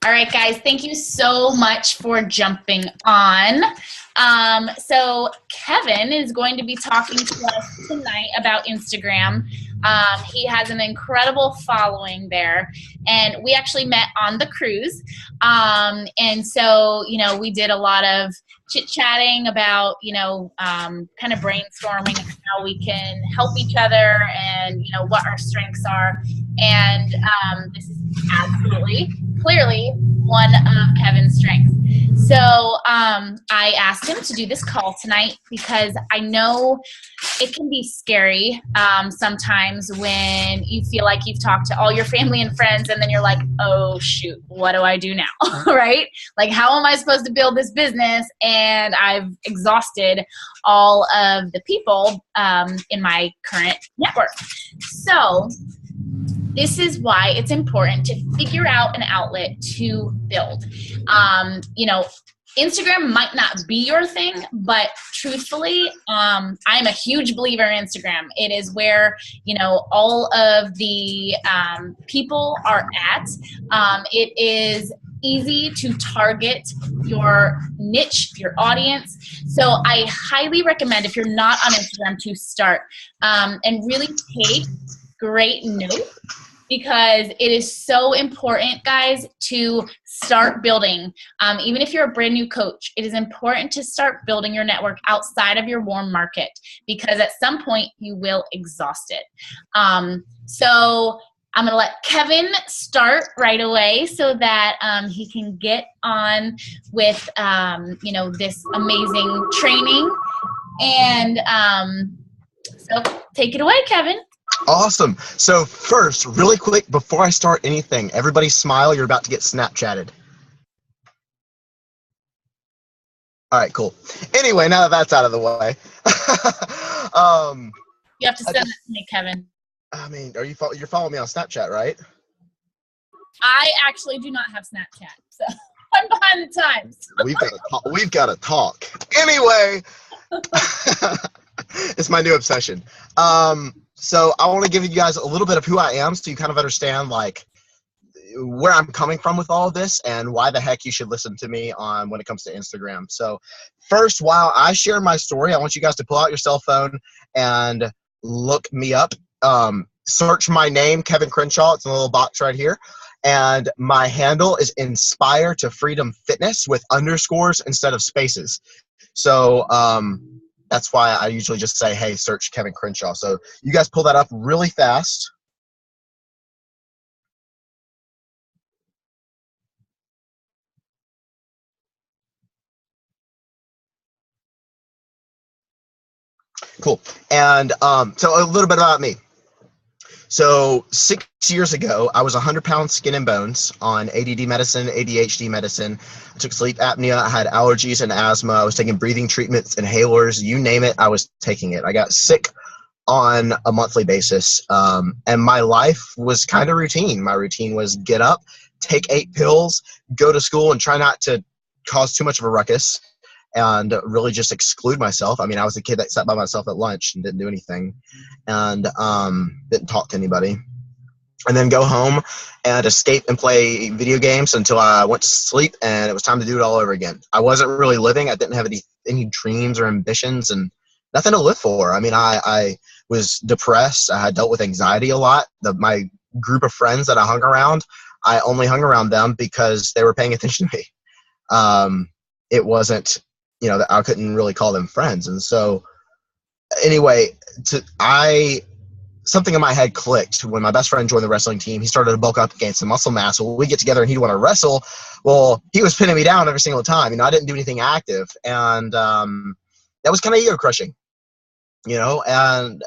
All right, guys, thank you so much for jumping on. So Kevin is going to be talking to us tonight about Instagram. He has an incredible following there, and we actually met on the cruise. And so, we did a lot of chit-chatting about, kind of brainstorming how we can help each other and, what our strengths are. And this is absolutely, clearly, one of Kevin's strengths. So I asked him to do this call tonight because I know it can be scary sometimes when you feel like you've talked to all your family and friends and then you're like, oh shoot, what do I do now? Right? Like, how am I supposed to build this business? And I've exhausted all of the people in my current network. So this is why it's important to figure out an outlet to build. Instagram might not be your thing, but truthfully, I'm a huge believer in Instagram. It is where, all of the people are at. It is easy to target your niche, your audience. So I highly recommend, if you're not on Instagram, to start and really take great note, because it is so important, guys, to start building. Even if you're a brand new coach, it is important to start building your network outside of your warm market, because at some point you will exhaust it. So I'm going to let Kevin start right away so that he can get on with, this amazing training. And so take it away, Kevin. Awesome. So first, really quick, before I start anything, everybody smile. You're about to get Snapchatted. All right, cool. Anyway, now that that's out of the way. You have to send that to me, Kevin. I mean, you're following me on Snapchat, right? I actually do not have Snapchat, so I'm behind the times. We've got to talk. Anyway, it's my new obsession. So I want to give you guys a little bit of who I am so you kind of understand like where I'm coming from with all of this and why the heck you should listen to me on when it comes to Instagram. So first, while I share my story, I want you guys to pull out your cell phone and look me up. Search my name, Kevin Crenshaw. It's in a little box right here. And my handle is Inspire to Freedom Fitness with underscores instead of spaces. So that's why I usually just say, hey, search Kevin Crenshaw. So you guys pull that up really fast. Cool. And so a little bit about me. So 6 years ago, I was 100 pounds skin and bones on ADD medicine, ADHD medicine. I took sleep apnea. I had allergies and asthma. I was taking breathing treatments, inhalers, you name it, I was taking it. I got sick on a monthly basis. And my life was kind of routine. My routine was get up, take 8 pills, go to school, and try not to cause too much of a ruckus and really just exclude myself. I mean, I was a kid that sat by myself at lunch and didn't do anything and didn't talk to anybody. And then go home and escape and play video games until I went to sleep, and it was time to do it all over again. I wasn't really living. I didn't have any dreams or ambitions and nothing to live for. I mean, I was depressed. I had dealt with anxiety a lot. My group of friends that I hung around, I only hung around them because they were paying attention to me. It wasn't, that I couldn't really call them friends. And so anyway, something in my head clicked when my best friend joined the wrestling team. He started to bulk up, gain some muscle mass. So we get together and he'd want to wrestle. Well, he was pinning me down every single time. I didn't do anything active. And that was kind of ego crushing, and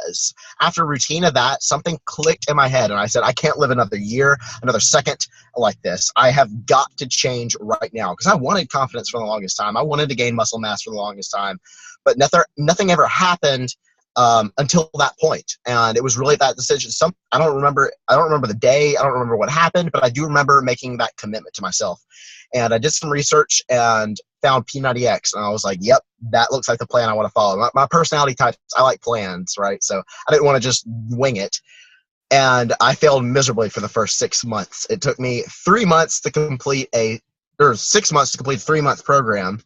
after a routine of that, something clicked in my head. And I said, I can't live another year, another second like this. I have got to change right now, because I wanted confidence for the longest time. I wanted to gain muscle mass for the longest time, but nothing ever happened until that point. And it was really that decision. I don't remember the day. I don't remember what happened, but I do remember making that commitment to myself. And I did some research and found P90X, and I was like, yep, that looks like the plan I want to follow. My personality type, I like plans, right? So I didn't want to just wing it. And I failed miserably for the first 6 months. It took me 3 months to complete or 6 months to complete a 3-month program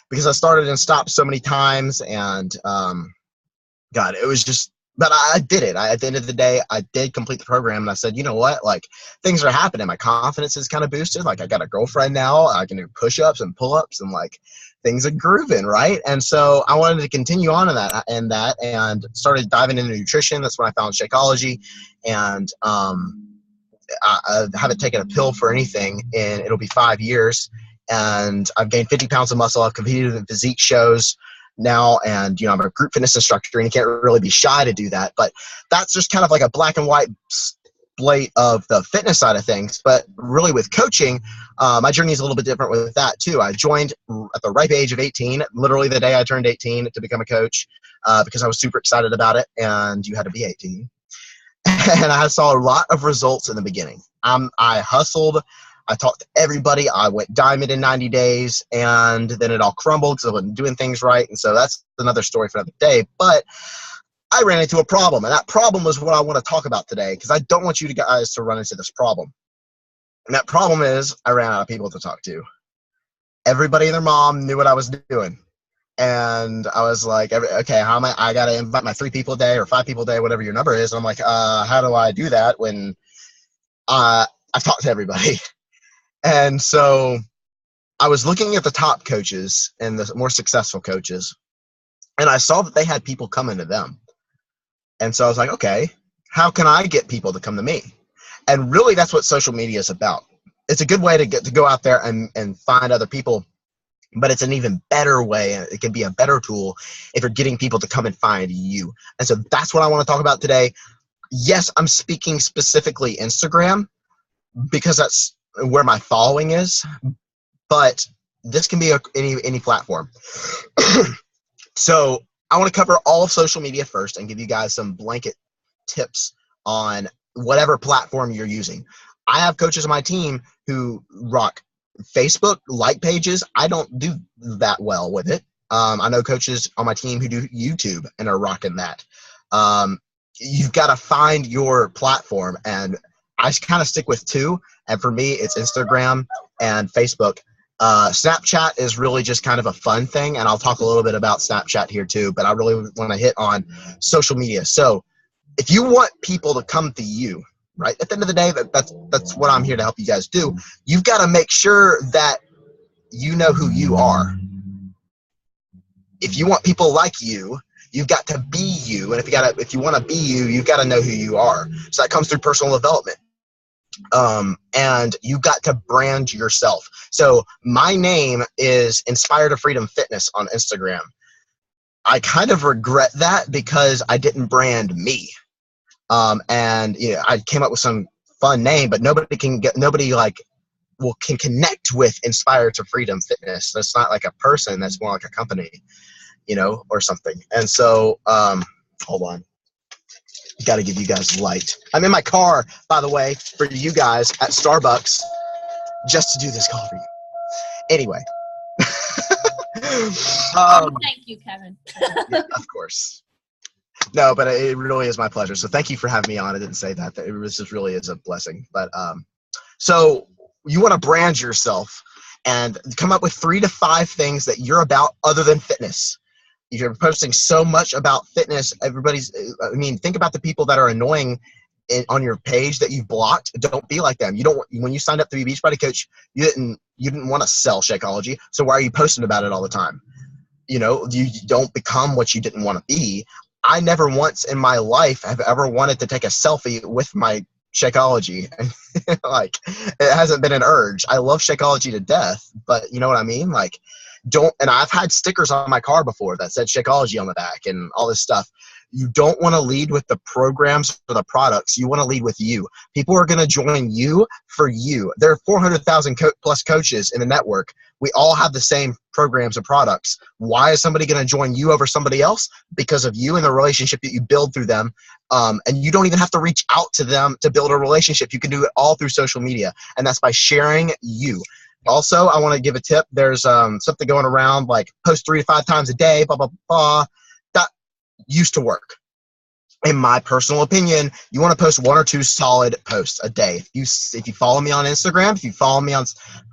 because I started and stopped so many times. And God, it was just, but I did it. At the end of the day, I did complete the program, and I said, you know what? Like, things are happening. My confidence is kind of boosted. Like, I got a girlfriend now. I can do push-ups and pull-ups, and like, things are grooving, right? And so I wanted to continue on in that, and started diving into nutrition. That's when I found Shakeology, and I haven't taken a pill for anything in, it'll be 5 years, and I've gained 50 pounds of muscle. I've competed in physique shows now, and I'm a group fitness instructor, and you can't really be shy to do that. But that's just kind of like a black and white slate of the fitness side of things. But really with coaching, my journey is a little bit different with that too. I joined at the ripe age of 18, literally the day I turned 18, to become a coach, because I was super excited about it, and you had to be 18. And I saw a lot of results in the beginning. I hustled. I talked to everybody. I went diamond in 90 days, and then it all crumbled because I wasn't doing things right. And so that's another story for another day. But I ran into a problem, and that problem was what I want to talk about today, because I don't want you guys to run into this problem. And that problem is I ran out of people to talk to. Everybody and their mom knew what I was doing. And I was like, okay, how am I got to invite my 3 people a day or 5 people a day, whatever your number is. And I'm like, how do I do that when I've talked to everybody? And so I was looking at the top coaches and the more successful coaches, and I saw that they had people coming to them. And so I was like, okay, how can I get people to come to me? And really, that's what social media is about. It's a good way to go out there and find other people, but it's an even better way. It can be a better tool if you're getting people to come and find you. And so that's what I want to talk about today. Yes, I'm speaking specifically Instagram because that's where my following is, but this can be any platform. So I want to cover all of social media first and give you guys some blanket tips on whatever platform you're using. I have coaches on my team who rock Facebook like pages. I don't do that well with it. I know coaches on my team who do YouTube and are rocking that. You've got to find your platform, and I kind of stick with 2. And for me, it's Instagram and Facebook. Snapchat is really just kind of a fun thing, and I'll talk a little bit about Snapchat here too, but I really want to hit on social media. So if you want people to come to you, right, at the end of the day, that's what I'm here to help you guys do. You've got to make sure that you know who you are. If you want people like you, you've got to be you. And if you want to be you, you've got to know who you are. So that comes through personal development. And you got to brand yourself. So my name is Inspired to Freedom Fitness on Instagram. I kind of regret that because I didn't brand me. And I came up with some fun name, but nobody can connect with Inspired to Freedom Fitness. That's not like a person. That's more like a company, or something. And so, hold on. Got to give you guys light. I'm in my car, by the way, for you guys at Starbucks, just to do this call for you. Anyway. Thank you, Kevin. Yeah, of course. No, but it really is my pleasure. So thank you for having me on. I didn't say that. It just really is a blessing. But so you want to brand yourself and come up with 3 to 5 things that you're about other than fitness. If you're posting so much about fitness, think about the people that are annoying on your page that you've blocked. Don't be like them. When you signed up to be a Beachbody coach, you didn't want to sell Shakeology. So why are you posting about it all the time? You don't become what you didn't want to be. I never once in my life have ever wanted to take a selfie with my Shakeology. Like, it hasn't been an urge. I love Shakeology to death, but you know what I mean? Like, and I've had stickers on my car before that said Shakeology on the back and all this stuff. You don't want to lead with the programs or the products. You want to lead with you. People are going to join you for you. There are 400,000 plus coaches in the network. We all have the same programs and products. Why is somebody going to join you over somebody else? Because of you and the relationship that you build through them. And you don't even have to reach out to them to build a relationship. You can do it all through social media, and that's by sharing you. Also, I want to give a tip. There's something going around like post 3 to 5 times a day, blah, blah, blah. That used to work. in my personal opinion, you want to post 1 or 2 solid posts a day. If you follow me on Instagram, if you follow me on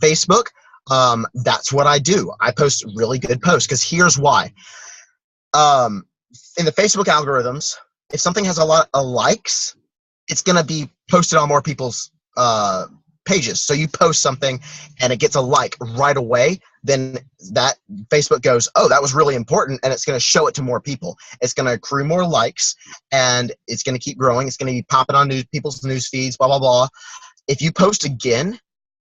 Facebook, that's what I do. I post really good posts because here's why. In the Facebook algorithms, if something has a lot of likes, it's going to be posted on more people's pages. So you post something and it gets a like right away, then that Facebook goes, oh, that was really important, and it's going to show it to more people. It's going to accrue more likes, and it's going to keep growing. It's going to be popping on people's news feeds, blah, blah, blah. If you post again,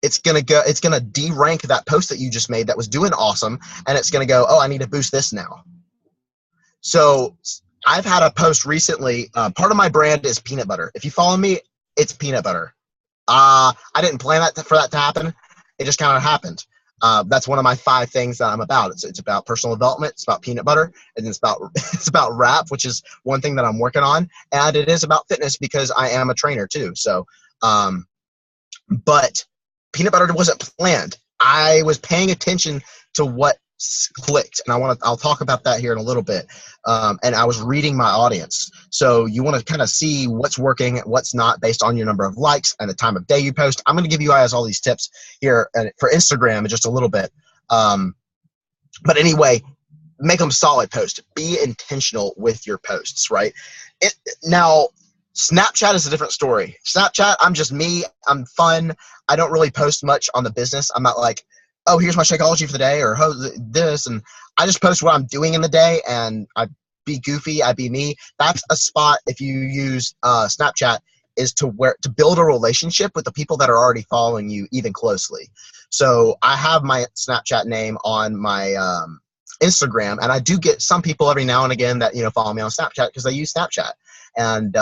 it's going to de-rank that post that you just made that was doing awesome, and it's going to go, oh, I need to boost this now. So I've had a post recently. Part of my brand is peanut butter. If you follow me, it's peanut butter. I didn't plan for that to happen. It just kind of happened. That's one of my 5 things that I'm about. It's about personal development. It's about peanut butter, and it's about rap, which is one thing that I'm working on, and it is about fitness because I am a trainer too. So, but peanut butter wasn't planned. I was paying attention to what clicked, and I'll talk about that here in a little bit. And I was reading my audience. So you want to kind of see what's working, what's not, based on your number of likes and the time of day you post. I'm going to give you guys all these tips here for Instagram in just a little bit. But anyway, make them solid posts. Be intentional with your posts, right? Now, Snapchat is a different story. Snapchat, I'm just me. I'm fun. I don't really post much on the business. I'm not like, oh, here's my Shakeology for the day, or this, and I just post what I'm doing in the day, and I be goofy, I be me. That's a spot, if you use Snapchat, is to build a relationship with the people that are already following you even closely. So I have my Snapchat name on my Instagram, and I do get some people every now and again that follow me on Snapchat because they use Snapchat, and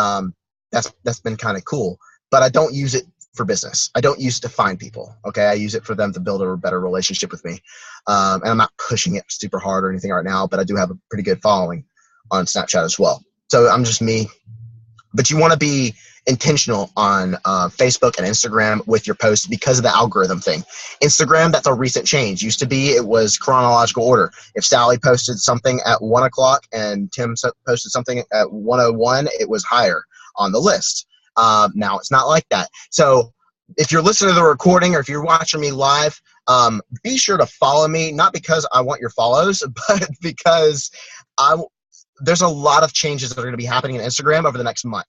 that's been kind of cool. But I don't use it for business. I don't use it to find people. Okay, I use it for them to build a better relationship with me. And I'm not pushing it super hard or anything right now, but I do have a pretty good following on Snapchat as well. So I'm just me. But you want to be intentional on Facebook and Instagram with your posts because of the algorithm thing. Instagram, that's a recent change. Used to be, it was chronological order. If Sally posted something at 1 o'clock and Tim posted something at 1:01, it was higher on the list. Now it's not like that. So if you're listening to the recording or if you're watching me live, be sure to follow me, not because I want your follows, but because there's a lot of changes that are going to be happening in Instagram over the next month.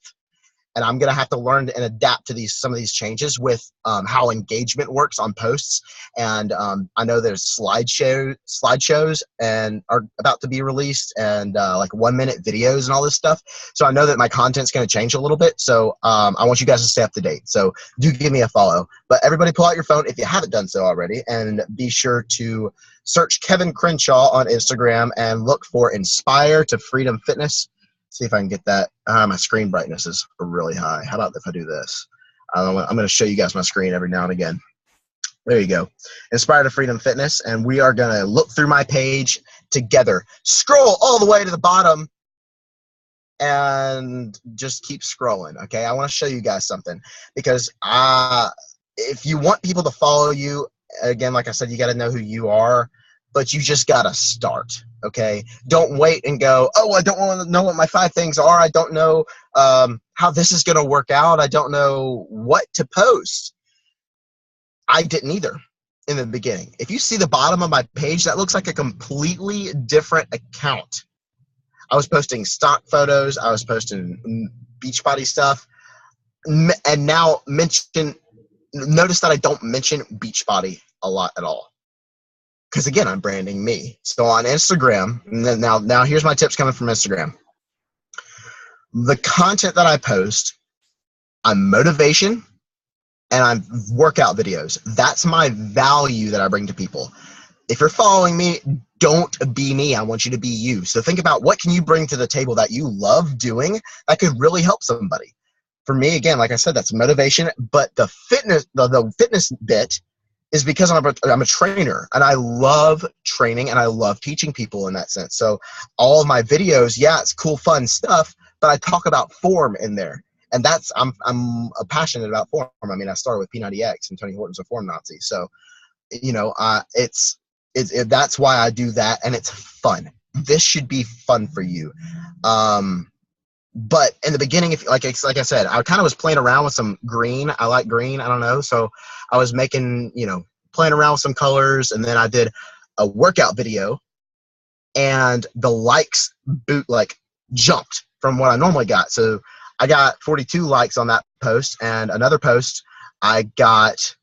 And I'm going to have to learn and adapt to some of these changes with how engagement works on posts. And I know there's slideshows and are about to be released, and like 1-minute videos and all this stuff. So I know that my content's going to change a little bit. So I want you guys to stay up to date. So do give me a follow. But everybody pull out your phone if you haven't done so already, and be sure to search Kevin Crenshaw on Instagram and look for Inspire to Freedom Fitness. See if I can get that. My screen brightness is really high. How about if I do this? I'm going to show you guys my screen every now and again. There you go. Inspire to Freedom Fitness. And we are going to look through my page together. Scroll all the way to the bottom and just keep scrolling. Okay. I want to show you guys something, because if you want people to follow you, again, like I said, you got to know who you are. But you just got to start, okay? Don't wait and go, oh, I don't want to know what my 5 things are. I don't know how this is going to work out. I don't know what to post. I didn't either in the beginning. If you see the bottom of my page, that looks like a completely different account. I was posting stock photos. I was posting Beachbody stuff. And now notice that I don't mention Beachbody a lot at all. Because again, I'm branding me. So on Instagram, now here's my tips coming from Instagram. The content that I post, I'm motivation and I'm workout videos. That's my value that I bring to people. If you're following me, don't be me. I want you to be you. So think about, what can you bring to the table that you love doing that could really help somebody. For me, again, like I said, that's motivation. But the fitness bit is because I'm a trainer, and I love training and I love teaching people in that sense. So all of my videos, yeah, it's cool, fun stuff, but I talk about form in there. And I'm passionate about form. I mean, I started with P90X, and Tony Horton's a form Nazi. So, that's why I do that, and it's fun. This should be fun for you. but in the beginning, if like I said, I kind of was playing around with some green. I like green. I don't know. So I was making, playing around with some colors, and then I did a workout video, and the likes jumped from what I normally got. So I got 42 likes on that post, and another post I got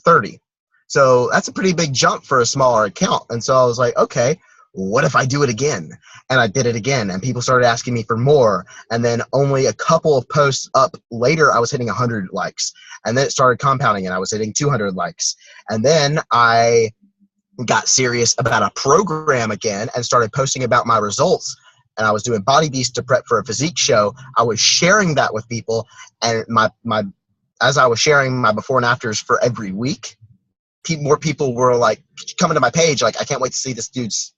30. So that's a pretty big jump for a smaller account. And so I was like, okay, what if I do it again? And I did it again, and people started asking me for more. And then only a couple of posts up later, I was hitting 100 likes. And then it started compounding, and I was hitting 200 likes. And then I got serious about a program again and started posting about my results. And I was doing Body Beast to prep for a physique show. I was sharing that with people, and as I was sharing my before and afters for every week, more people were like coming to my page like, I can't wait to see this dude's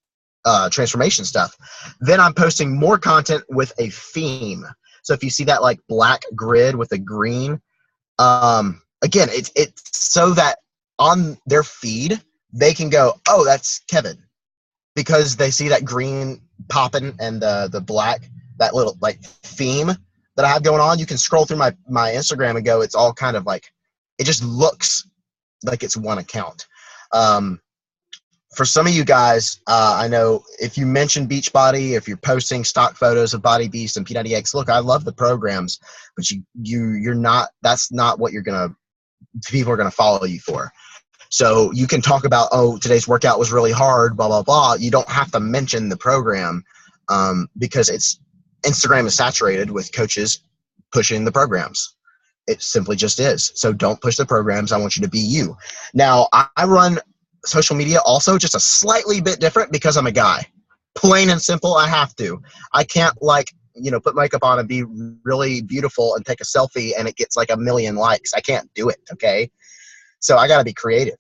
transformation stuff. Then I'm posting more content with a theme. So if you see that like black grid with a green, again, it's so that on their feed they can go, oh, that's Kevin, because they see that green popping and the black, that little like theme that I have going on. You can scroll through my Instagram and go, it's all kind of like, it just looks like it's one account. For some of you guys, I know if you mention Beachbody, if you're posting stock photos of Body Beast and P90X, look, I love the programs, but you're not, that's not what people are going to follow you for. So you can talk about, oh, today's workout was really hard, blah, blah, blah. You don't have to mention the program because Instagram is saturated with coaches pushing the programs. It simply just is. So don't push the programs. I want you to be you. Now, I run social media also just a slightly bit different because I'm a guy. Plain and simple, I have to. I can't put makeup on and be really beautiful and take a selfie and it gets like 1 million likes. I can't do it, okay? So I got to be creative.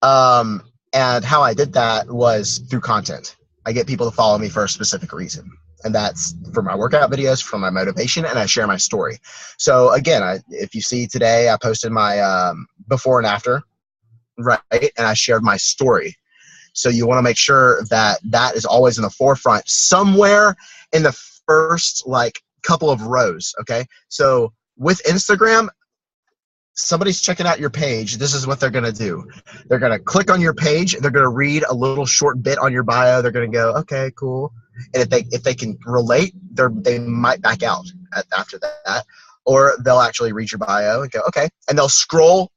And how I did that was through content. I get people to follow me for a specific reason. And that's for my workout videos, for my motivation, and I share my story. So again, if you see today, I posted my before and after, right? And I shared my story. So you want to make sure that that is always in the forefront, somewhere in the first couple of rows, okay? So with Instagram, somebody's checking out your page, this is what they're going to do. They're going to click on your page. They're going to read a little short bit on your bio. They're going to go, okay, cool. And if they can relate, they might back out after that. Or they'll actually read your bio and go, okay. And they'll scroll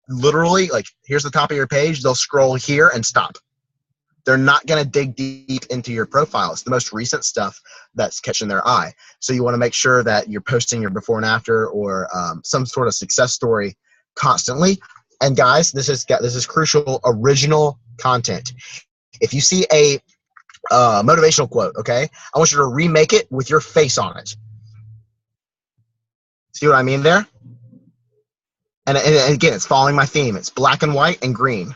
literally, here's the top of your page. They'll scroll here and stop. They're not going to dig deep into your profile. It's the most recent stuff that's catching their eye. So you want to make sure that you're posting your before and after or some sort of success story constantly. And guys, this is crucial, original content. If you see a motivational quote, okay, I want you to remake it with your face on it. See what I mean there? And again, it's following my theme. It's black and white and green.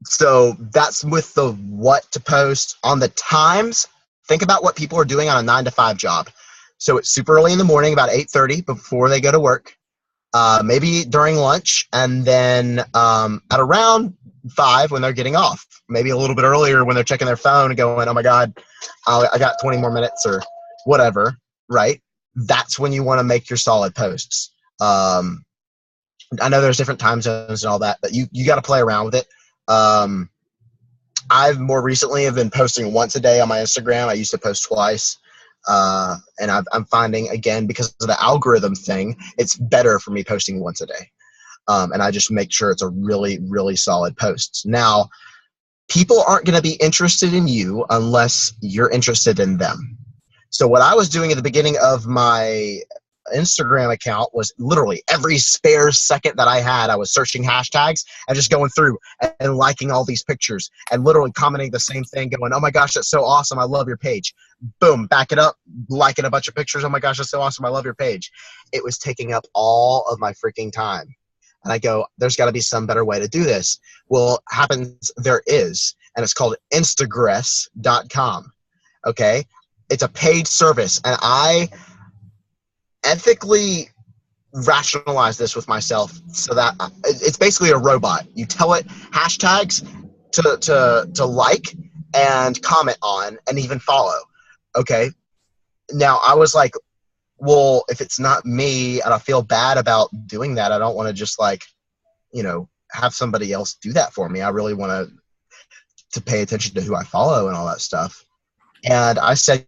So that's with the what to post. On the times, think about what people are doing on a 9-to-5 job. So it's super early in the morning, about 8:30 before they go to work, maybe during lunch, and then at around 5 when they're getting off. Maybe a little bit earlier when they're checking their phone and going, oh my God, I got 20 more minutes or whatever, right? That's when you want to make your solid posts. I know there's different time zones and all that, but you got to play around with it. I've more recently have been posting once a day on my Instagram. I used to post twice. And I'm finding, again, because of the algorithm thing, it's better for me posting once a day. And I just make sure it's a really, really solid post. Now, people aren't going to be interested in you unless you're interested in them. So what I was doing at the beginning of my Instagram account was literally every spare second that I had, I was searching hashtags and just going through and liking all these pictures and literally commenting the same thing, going, oh my gosh, that's so awesome, I love your page. Boom, back it up, liking a bunch of pictures, oh my gosh, that's so awesome, I love your page. It was taking up all of my freaking time. And I go, there's got to be some better way to do this. Well, there is, and it's called Instagress.com. Okay? It's a paid service, and I ethically rationalize this with myself so that it's basically a robot. You tell it hashtags to like and comment on and even follow. Okay? Now I was like, well, if it's not me and I feel bad about doing that, I don't want to just like, have somebody else do that for me. I really want to pay attention to who I follow and all that stuff. And I said,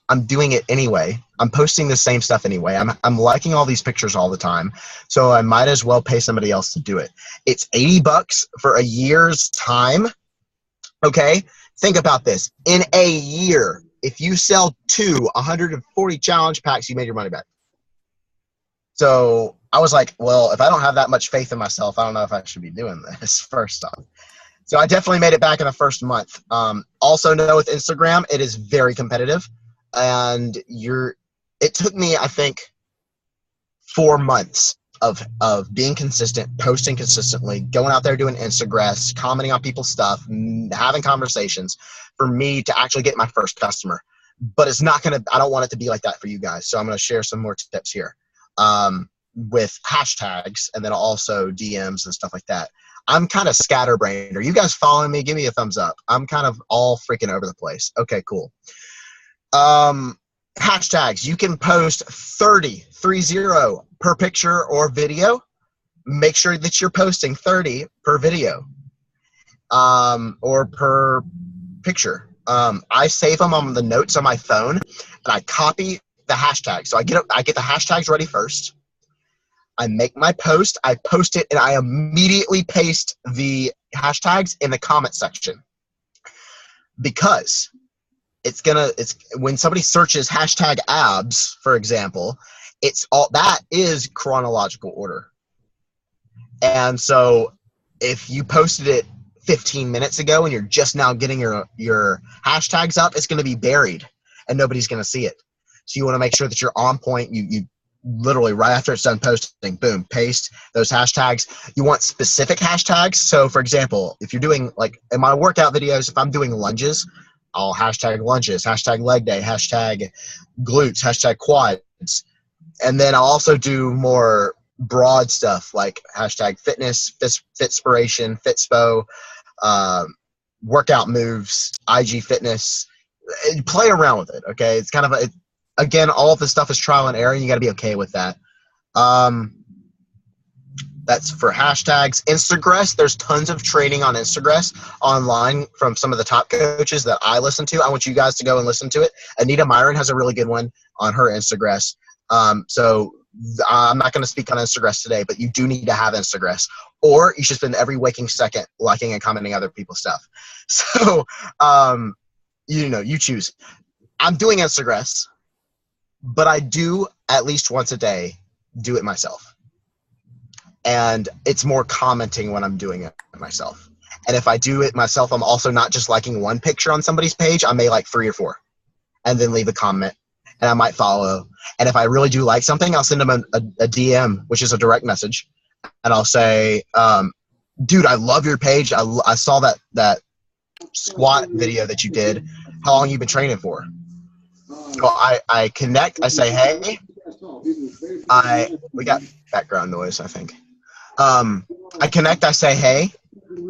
I'm doing it anyway. I'm posting the same stuff anyway. I'm liking all these pictures all the time. So I might as well pay somebody else to do it. It's $80 for a year's time. Okay. Think about this. In a year, if you sell 140 challenge packs, you made your money back. So I was like, well, if I don't have that much faith in myself, I don't know if I should be doing this first off. So I definitely made it back in the first month. Also know with Instagram, it is very competitive, and it took me, I think, 4 months of being consistent, posting consistently, going out there doing Instagrams, commenting on people's stuff, having conversations for me to actually get my first customer. But it's not going to, I don't want it to be like that for you guys. So I'm going to share some more tips here with hashtags and then also DMs and stuff like that. I'm kind of scatterbrained. Are you guys following me? Give me a thumbs up. I'm kind of all freaking over the place. Okay, cool. Hashtags. You can post 30 per picture or video. Make sure that you're posting 30 per video or per picture. I save them on the notes on my phone, and I copy the hashtag. So I get the hashtags ready first. I make my post, I post it, and I immediately paste the hashtags in the comment section. Because it's when somebody searches hashtag abs, for example, that is chronological order. And so if you posted it 15 minutes ago and you're just now getting your hashtags up, it's going to be buried and nobody's going to see it. So you want to make sure that you're on point. You literally right after it's done posting, boom, paste those hashtags. You want specific hashtags. So for example, if you're doing like in my workout videos, if I'm doing lunges, I'll hashtag lunges, hashtag leg day, hashtag glutes, hashtag quads. And then I'll also do more broad stuff like hashtag fitness, fitspiration, fitspo, workout moves, IG fitness. Play around with it. Okay. It's kind of again, all of this stuff is trial and error, and you got to be okay with that. That's for hashtags. Instagress, there's tons of training on Instagress online from some of the top coaches that I listen to. I want you guys to go and listen to it. Anita Myron has a really good one on her Instagress. So I'm not going to speak on Instagress today, but you do need to have Instagress, or you should spend every waking second liking and commenting other people's stuff. So, you choose. I'm doing Instagress, but I do at least once a day do it myself. And it's more commenting when I'm doing it myself. And if I do it myself, I'm also not just liking one picture on somebody's page. I may like 3 or 4 and then leave a comment, and I might follow. And if I really do like something, I'll send them a DM, which is a direct message. And I'll say, dude, I love your page. I saw that squat video that you did. How long you been training for? So I connect. I say, hey, we got background noise, I think. I connect. I say, hey,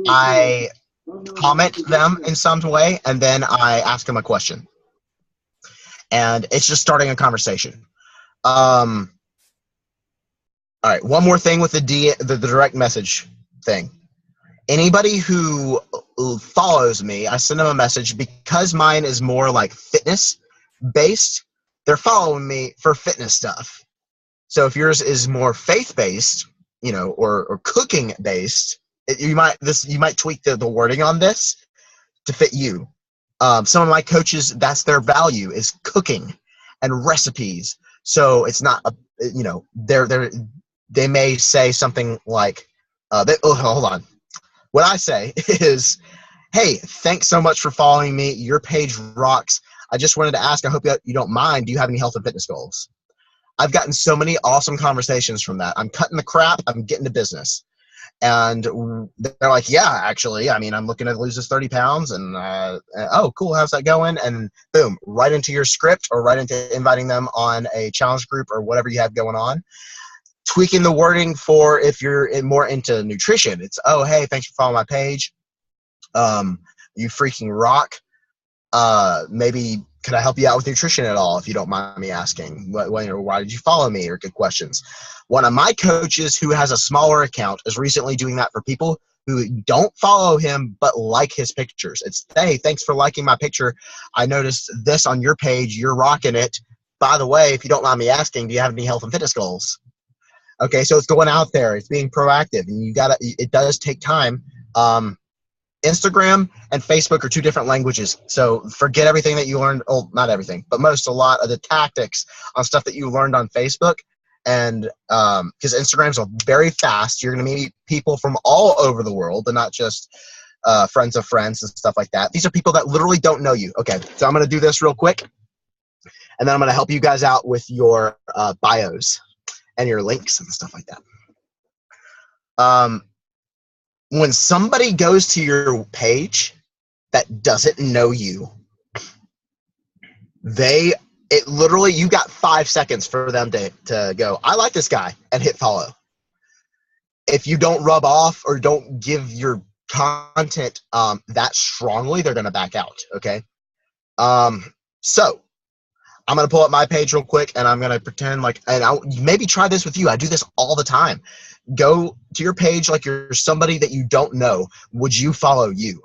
I comment them in some way, and then I ask them a question. And it's just starting a conversation. All right, one more thing with the direct message thing. Anybody who follows me, I send them a message because mine is more like fitness based. They're following me for fitness stuff. So if yours is more faith based, or cooking based, you might tweak the wording on this to fit you. Some of my coaches, that's their value, is cooking and recipes. So it's not they may say something like, hold on. What I say is, hey, thanks so much for following me. Your page rocks. I just wanted to ask, I hope you don't mind, do you have any health and fitness goals? I've gotten so many awesome conversations from that. I'm cutting the crap. I'm getting to business. And they're like, yeah, actually, I'm looking to lose this 30 pounds. And, oh, cool. How's that going? And boom, right into your script or right into inviting them on a challenge group or whatever you have going on. Tweaking the wording for if you're more into nutrition. It's, oh, hey, thanks for following my page. You freaking rock. Maybe Could I help you out with nutrition at all, if you don't mind me asking? Why did you follow me? Or good questions. One of my coaches who has a smaller account is recently doing that for people who don't follow him but like his pictures. It's, hey, thanks for liking my picture. I noticed this on your page. You're rocking it. By the way, if you don't mind me asking, do you have any health and fitness goals? Okay, so it's going out there. It's being proactive, and it does take time. Instagram and Facebook are two different languages. So forget everything that you learned. Oh, not everything, but a lot of the tactics on stuff that you learned on Facebook. And because Instagram's very fast, you're going to meet people from all over the world, and not just friends of friends and stuff like that. These are people that literally don't know you. Okay, so I'm going to do this real quick, and then I'm going to help you guys out with your bios and your links and stuff like that. When somebody goes to your page that doesn't know you, literally, you got 5 seconds for them to go, I like this guy, and hit follow. If you don't rub off or don't give your content that strongly, they're going to back out, okay? So I'm going to pull up my page real quick, and I'm going to pretend like, and I'll maybe try this with you. I do this all the time. Go to your page like you're somebody that you don't know. Would you follow you?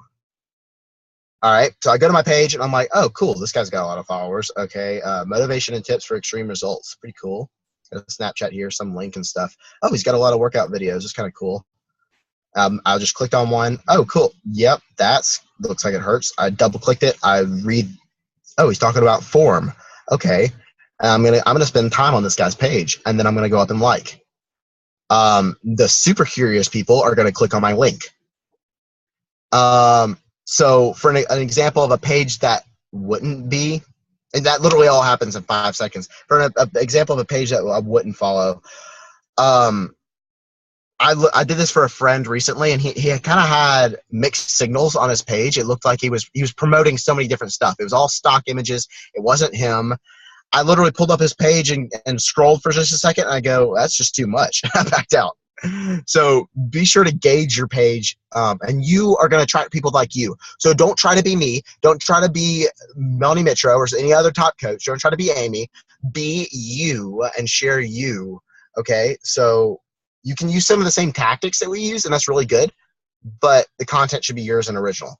All right. So I go to my page, and I'm like, oh, cool. This guy's got a lot of followers. Okay. Motivation and tips for extreme results. Pretty cool. Got a Snapchat here, some link and stuff. Oh, he's got a lot of workout videos. It's kind of cool. I just clicked on one. Oh, cool. Yep. Looks like it hurts. I double clicked it. I read. Oh, he's talking about form. Okay. I'm gonna spend time on this guy's page, and then I'm gonna go up and like. The super curious people are gonna click on my link. So for an example of a page that wouldn't be, and that literally all happens in 5 seconds. For an example of a page that I wouldn't follow, I did this for a friend recently, and he kind of had mixed signals on his page. It looked like he was promoting so many different stuff. It was all stock images. It wasn't him. I literally pulled up his page and scrolled for just a second, and I go, that's just too much. I backed out. So be sure to gauge your page, and you are going to attract people like you. So don't try to be me. Don't try to be Melanie Mitro or any other top coach. Don't try to be Amy. Be you and share you, okay? So you can use some of the same tactics that we use, and that's really good, but the content should be yours and original.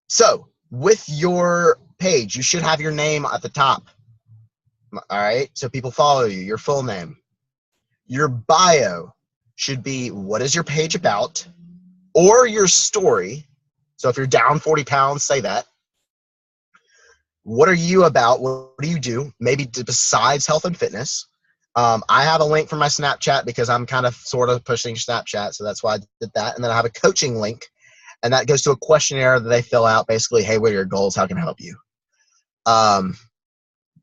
So with your page, you should have your name at the top. All right, so people follow you, your full name. Your bio should be, what is your page about, or your story. So if you're down 40 pounds, say that. What are you about? What do you do? Maybe besides health and fitness. I have a link for my Snapchat because I'm kind of sort of pushing Snapchat, so that's why I did that. And then I have a coaching link, and that goes to a questionnaire that they fill out. Basically, hey, what are your goals? How can I help you?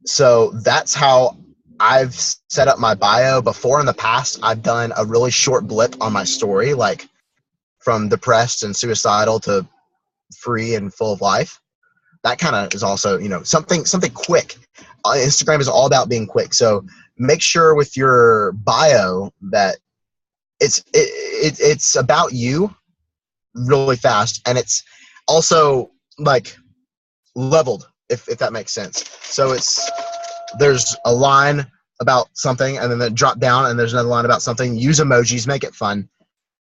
So that's how I've set up my bio. Before in the past, I've done a really short blip on my story, like from depressed and suicidal to free and full of life. That kind of is also, something quick. Instagram is all about being quick. So make sure with your bio that it's about you really fast, and it's also like leveled, if that makes sense. So there's a line about something, and then they drop down, and there's another line about something. Use emojis, make it fun,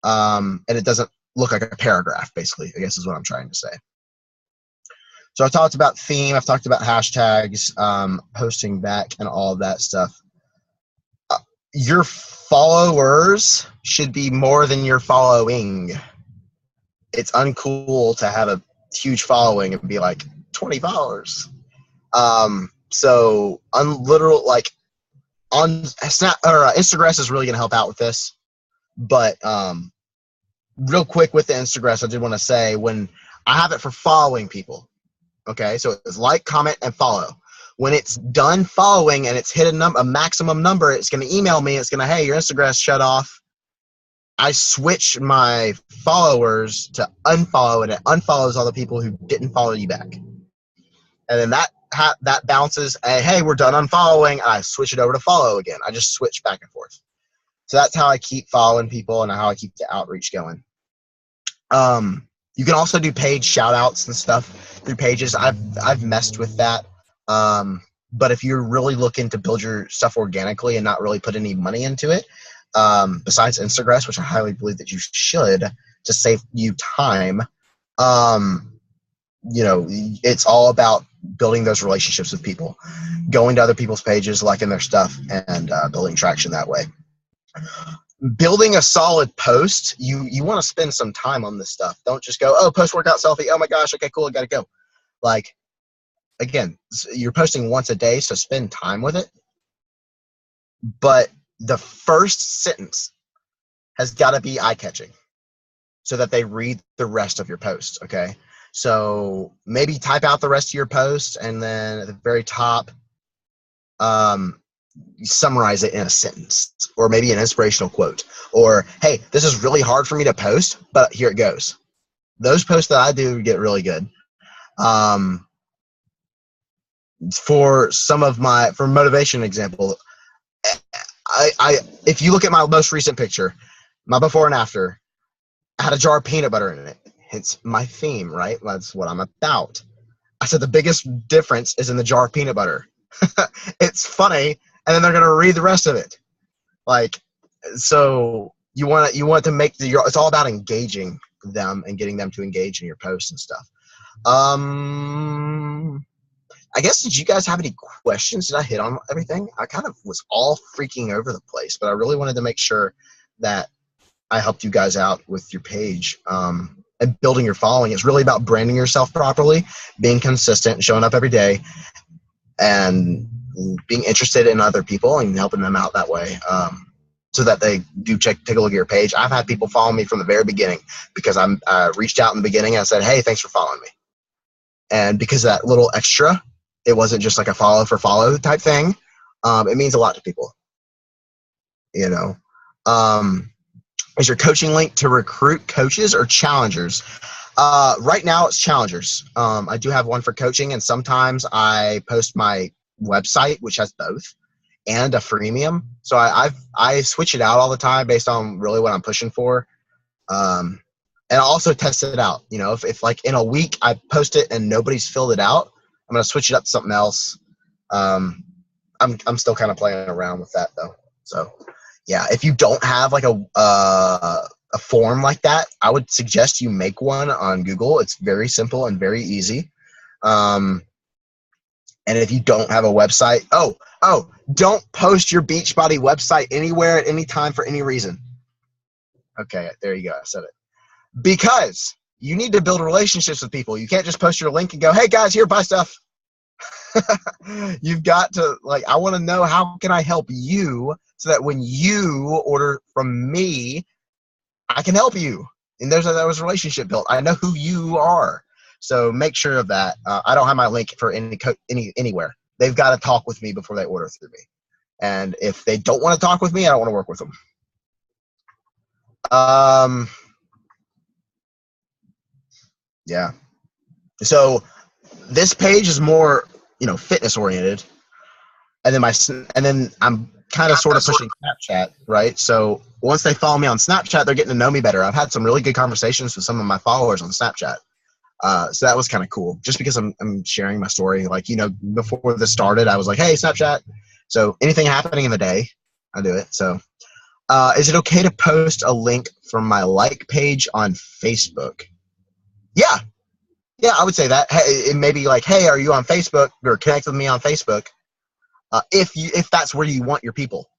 and it doesn't look like a paragraph, basically, I guess is what I'm trying to say. So I talked about theme, I've talked about hashtags, posting back, and all of that stuff. Your followers should be more than your following. It's uncool to have a huge following and be like 20 followers. So like on Snap or Instagram is really going to help out with this. But real quick with the Instagram, I did want to say, when I have it for following people, okay, so it's like, comment, and follow. When it's done following and it's hit a maximum number, it's going to email me. It's going to, hey, your Instagram's shut off. I switch my followers to unfollow, and it unfollows all the people who didn't follow you back. And then that bounces, hey, we're done unfollowing, and I switch it over to follow again. I just switch back and forth. So that's how I keep following people and how I keep the outreach going. You can also do page shout outs and stuff through pages. I've messed with that. But if you're really looking to build your stuff organically and not really put any money into it, besides Instagram, which I highly believe that you should to save you time, it's all about building those relationships with people, going to other people's pages, liking their stuff, and building traction that way. Building a solid post, you want to spend some time on this stuff. Don't just go, oh, post workout selfie. Oh my gosh, okay, cool, I gotta go. Like, again, you're posting once a day, so spend time with it. But the first sentence has got to be eye-catching so that they read the rest of your post, okay? So maybe type out the rest of your post, and then at the very top, summarize it in a sentence, or maybe an inspirational quote, or, hey, this is really hard for me to post, but here it goes. Those posts that I do get really good. For motivation example, I if you look at my most recent picture, my before and after, I had a jar of peanut butter in it. It's my theme, right? That's what I'm about. I said the biggest difference is in the jar of peanut butter. It's funny, and then they're gonna read the rest of it. Like, so you want to make it's all about engaging them and getting them to engage in your posts and stuff. I guess, did you guys have any questions? Did I hit on everything? I kind of was all freaking over the place, but I really wanted to make sure that I helped you guys out with your page. And building your following. It's really about branding yourself properly, being consistent, showing up every day, and being interested in other people and helping them out that way, so that they do take a look at your page. I've had people follow me from the very beginning because I reached out in the beginning and I said, hey, thanks for following me. And because of that little extra, it wasn't just like a follow for follow type thing. It means a lot to people. Is your coaching link to recruit coaches or challengers? Right now it's challengers. I do have one for coaching, and sometimes I post my website, which has both, and a freemium. So I switch it out all the time based on really what I'm pushing for. And I also test it out. If like in a week I post it and nobody's filled it out, I'm going to switch it up to something else. I'm still kind of playing around with that though. So yeah, if you don't have like a form like that, I would suggest you make one on Google. It's very simple and very easy. And if you don't have a website, don't post your Beachbody website anywhere at any time for any reason. Okay, there you go. I said it. Because you need to build relationships with people. You can't just post your link and go, hey guys, here, buy stuff. You've got to, I want to know, how can I help you so that when you order from me, I can help you. And there was a relationship built. I know who you are. So make sure of that. I don't have my link for anywhere. They've got to talk with me before they order through me. And if they don't want to talk with me, I don't want to work with them. Yeah. So this page is more, fitness oriented. And then I'm kind of sort of pushing Snapchat, right? So once they follow me on Snapchat, they're getting to know me better. I've had some really good conversations with some of my followers on Snapchat. So that was kind of cool, just because I'm sharing my story. Before this started, I was like, hey, Snapchat. So anything happening in the day, I do it. So is it okay to post a link from my like page on Facebook? Yeah. Yeah, I would say that. Hey, it may be like, hey, are you on Facebook, or connect with me on Facebook? If that's where you want your people,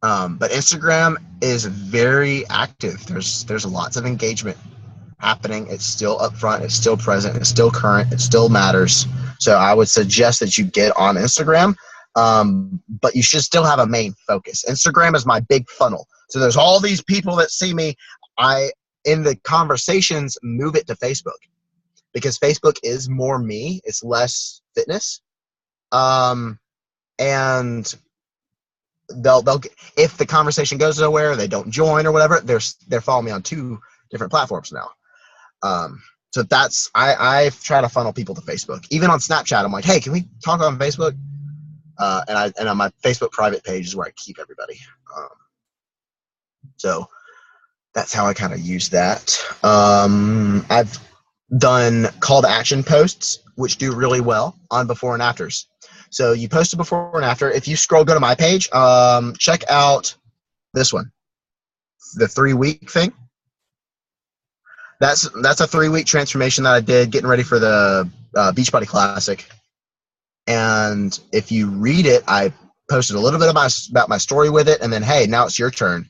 But Instagram is very active. There's lots of engagement happening. It's still upfront. It's still present. It's still current. It still matters. So I would suggest that you get on Instagram, but you should still have a main focus. Instagram is my big funnel. So there's all these people that see me. In the conversations, move it to Facebook, because Facebook is more me. It's less fitness. And they'll if the conversation goes nowhere, they don't join or whatever, they're following me on 2 different platforms now. So that's, I try to funnel people to Facebook. Even on Snapchat, I'm like, hey, can we talk on Facebook? And on my Facebook private page is where I keep everybody. So that's how I kind of use that. I've done call to action posts, which do really well on before and afters. So you post a before and after. If you go to my page, check out this one, the 3-week thing. That's a 3-week transformation that I did getting ready for the Beachbody Classic. And if you read it, I posted a little bit about my story with it, and then, hey, now it's your turn.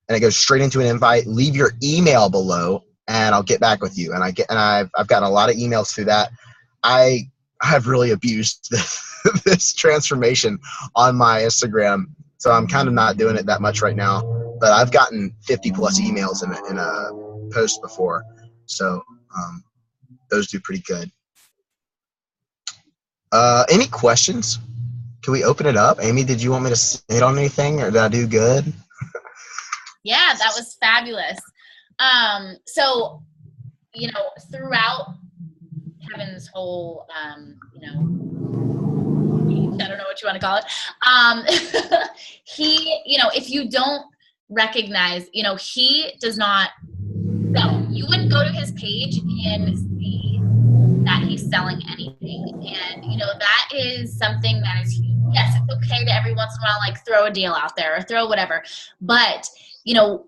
And it goes straight into an invite. Leave your email below, and I'll get back with you. And I've gotten a lot of emails through that. I've really abused this transformation on my Instagram, so I'm kind of not doing it that much right now. But I've gotten 50 plus emails in a post before, so those do pretty good. Any questions? Can we open it up? Amy, did you want me to hit on anything, or did I do good? Yeah, that was fabulous. So, throughout Kevin's whole, I don't know what you want to call it. He, if you don't recognize, he does not sell. You wouldn't go to his page and see that he's selling anything. And, that is something that is, yes, it's okay to every once in a while, like throw a deal out there or throw whatever. But,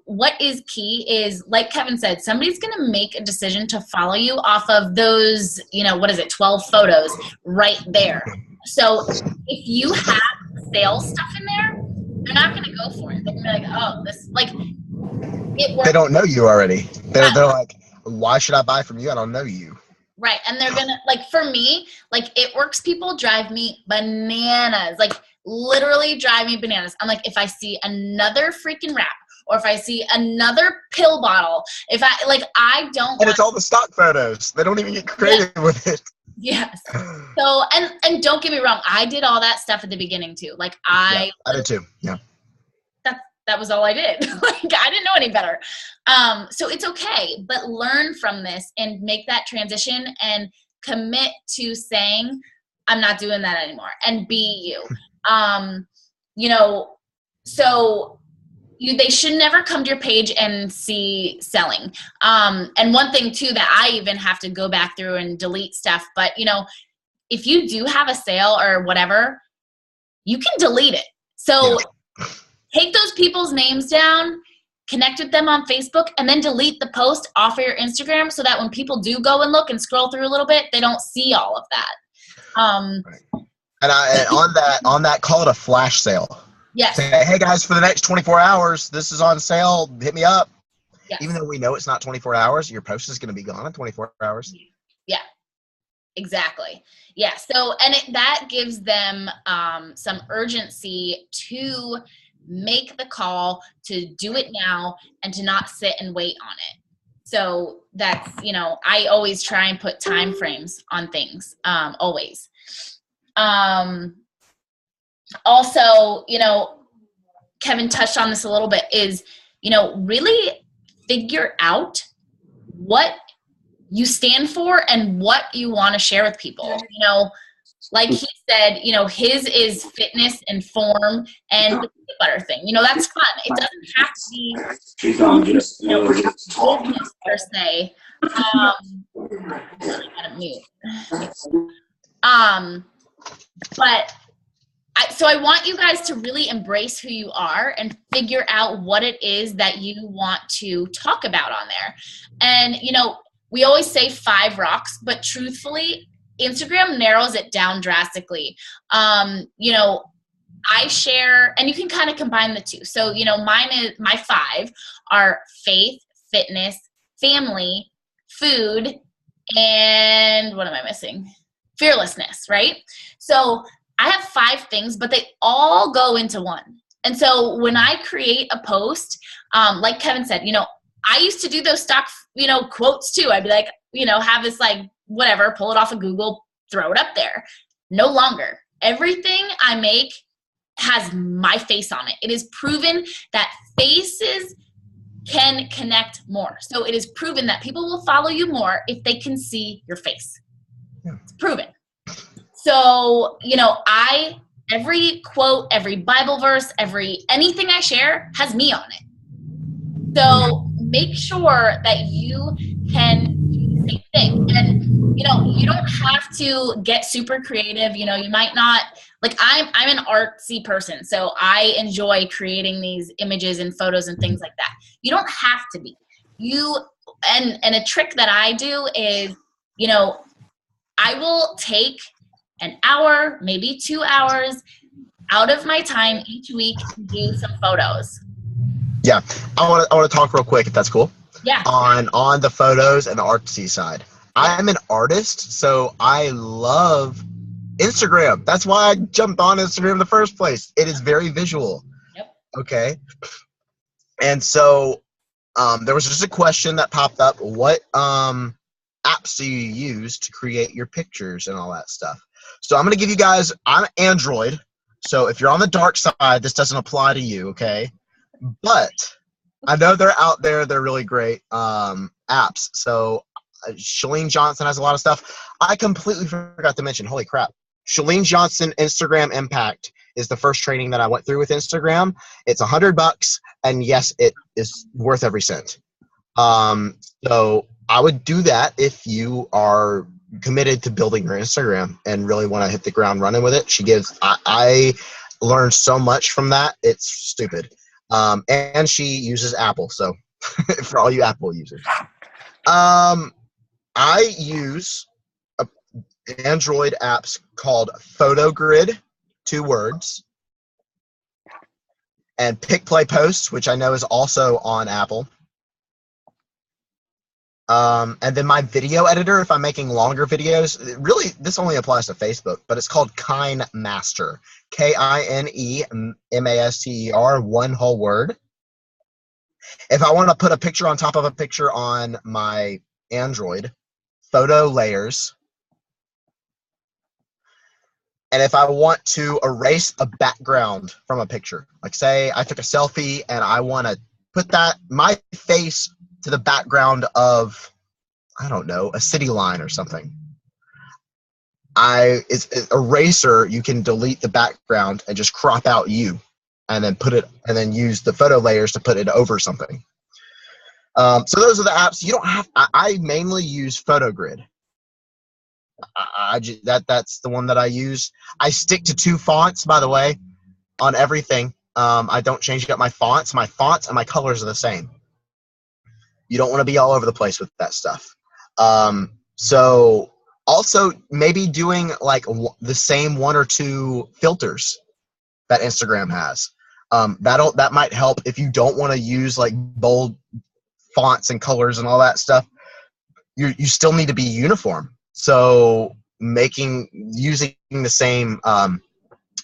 what is key is, like Kevin said, somebody's going to make a decision to follow you off of those, 12 photos right there. So if you have sales stuff in there, they're not going to go for it. They're going to be like, oh, this, like, it works. They don't know you already. They're like, why should I buy from you? I don't know you. Right. And they're going to, like, for me, like, it works. People drive me bananas, like, literally drive me bananas. I'm like, if I see another freaking wrap, or if I see another pill bottle, I don't. And it's all the stock photos. They don't even get creative with it. Yes. So, and don't get me wrong, I did all that stuff at the beginning too. Like I did too. Yeah. That was all I did. Like I didn't know any better. So it's okay, but learn from this and make that transition and commit to saying, I'm not doing that anymore, and be you. So they should never come to your page and see selling. And one thing too, that I even have to go back through and delete stuff, but if you do have a sale or whatever, you can delete it. So take those people's names down, connect with them on Facebook, and then delete the post off of your Instagram so that when people do go and look and scroll through a little bit, they don't see all of that. Right. And on that, call it a flash sale. Yes. Say, hey guys, for the next 24 hours, this is on sale. Hit me up. Yes. Even though we know it's not 24 hours, your post is going to be gone in 24 hours. Yeah, exactly. Yeah. So, and that gives them some urgency to make the call, to do it now, and to not sit and wait on it. So that's, I always try and put time frames on things, always. Also, Kevin touched on this a little bit, is, really figure out what you stand for and what you want to share with people. Like he said, his is fitness and form and the peanut butter thing. That's fun. It doesn't have to be business per se. I gotta mute. But so I want you guys to really embrace who you are and figure out what it is that you want to talk about on there. And, we always say 5 rocks, but truthfully, Instagram narrows it down drastically. I share, and you can kind of combine the two. So, my 5 are faith, fitness, family, food, and what am I missing? Fearlessness, right? So I have 5 things, but they all go into one. And so when I create a post, like Kevin said, I used to do those stock, quotes too. I'd be like, have this like, whatever, pull it off of Google, throw it up there. No longer. Everything I make has my face on it. It is proven that faces can connect more. So it is proven that people will follow you more if they can see your face. Yeah. It's proven. So, every quote, every Bible verse, anything I share has me on it. So make sure that you can do the same thing. And, you know, you don't have to get super creative. You know, you might not, like I'm an artsy person, so I enjoy creating these images and photos and things like that. You don't have to be. And a trick that I do is, you know, I will take an hour, maybe 2 hours out of my time each week to do some photos. Yeah, I want to talk real quick if that's cool. Yeah. On the photos and the artsy side. I'm an artist, so I love Instagram. That's why I jumped on Instagram in the first place. It is very visual. Yep. Okay. And so there was just a question that popped up. What apps do you use to create your pictures and all that stuff? So I'm going to give you guys, I'm Android. So if you're on the dark side, this doesn't apply to you, okay? But I know they're out there. They're really great apps. So Shalene Johnson has a lot of stuff. I completely forgot to mention, holy crap. Shalene Johnson Instagram Impact is the first training that I went through with Instagram. It's $100, and yes, it is worth every cent. So I would do that if you are committed to building your Instagram and really want to hit the ground running with it. I learned so much from that. It's stupid. And she uses Apple. So for all you Apple users, I use Android apps called PhotoGrid, 2 words, and Pick Play Post, which I know is also on Apple. And then my video editor, if I'm making longer videos, really this only applies to Facebook, but it's called KineMaster, KineMaster, one whole word. If I want to put a picture on top of a picture on my Android, photo layers. And if I want to erase a background from a picture, like say I took a selfie and I want to put my face to the background of, I don't know, a city line or something. It's eraser, you can delete the background and just crop out you and then use the photo layers to put it over something. So those are the apps. You don't have, I mainly use PhotoGrid. That's the one that I use. I stick to 2 fonts, by the way, on everything. I don't change up my fonts. My fonts and my colors are the same. You don't want to be all over the place with that stuff. So also maybe doing like the same 1 or 2 filters that Instagram has. That might help if you don't want to use like bold fonts and colors and all that stuff. You still need to be uniform. So using the same